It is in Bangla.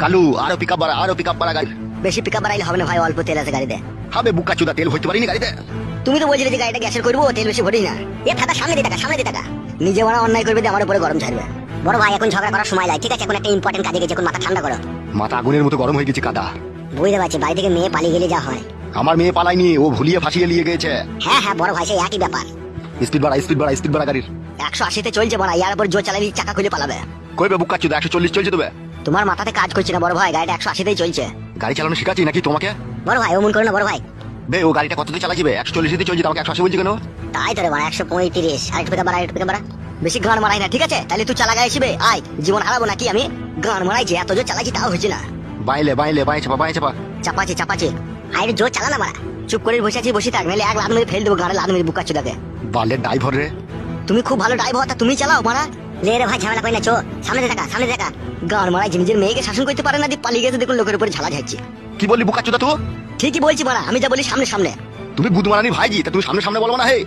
কালু আরো পিকআপ বাড়া গাড়ি। বেশি পিকআপ বাড়াইলে হবে না ভাই, অল্প তেল আছে গাড়িতে। হবে বুকা চুদা, তেল ভরতে পারিনি গাড়িতে। তুমি তো বলছিলে যে গাড়িটা গ্যাসের করবো, তেল বেশি ভরি না। এ ফাটা সামনে দিয়ে টাকা, সামনে দিয়ে টাকা। নিজে মারা অন্যায় করবে দিয়ে আমার উপরে গরম ছাড়বে। বড় ভাই এখন ঝগড়া করার সময় নাই, ঠিক আছে? এখন একটা ইম্পর্টেন্ট কাজে গেছে, এখন মাথা ঠান্ডা করো। মাথা আগুনের মতো গরম হয়ে গেছে কাদা। বুঝতে পারছি, বাড়ি থেকে মেয়ে পালিয়ে গেলে যা হয়। আমার মেয়ে পালাইনি, ও ভুলিয়ে ফাঁসিয়ে নিয়ে গেছে। হ্যাঁ হ্যাঁ বড় ভাই, সেই একই ব্যাপার। স্পিড বাড়া গাড়ির। 180-তে চলছে বড়, ইয়ার উপর জোর চালাবি চাকা খুলে পালাবে। কইবে বুকা চুদা 140 চলছে তবে। তোমার মাথাতে কাজ করছে না বড় ভাই, গাড়িটা 180-তেই চলছে। গাড়ি চালানো শিখাচ্ছি নাকি তোমাকে? বড় ভাই অমন করো না বড় ভাই। বে ও গাড়িটা কততে চালাছিবে? 140 চলছে, আমাকে 180 বলছি কেন? তাই তো রে বড়, 135। আরেকটু পিকআপ বাড়া, আরেকটু পিকআপ বাড়া। বেশি গান মারাই না, ঠিক আছে? তাহলে তুই চালা গাড়ি শিবে আয়, জীবন হারাবো নাকি আমি? গান মারাইছি, এত জোর চালাচ্ছি তাও হচ্ছে না। বাইলে চাপা। চাপাচ্ছি। আরে জোর চালা না মারা। চুপ করে বসে আছি, বসে থাক, নাহলে এক লাত মেরে ফেল দেবো গাড়ি, লাত মেরে বুকা চুদাকে। বালের ড্রাইভার রে। তুমি খুব ভালো ড্রাইভার, তা তুমি চালাও মারা। লে রে ভাই ঝামেলা করি না, চো সামনে দেখা, সামনে দেখা। গান মারাই নিজের মেয়েকে শাসন করতে পারে না, দিয়ে পালিয়ে গেছে, দেখুন লোকের উপরে ঝালা যাচ্ছে। কি বললি বুকা চুদা তুই? ঠিকই বলছি মারা, আমি যা বলি সামনে সামনে। তুমি বুধমারানি ভাইজি, তা তুমি সামনে বলবো না হে।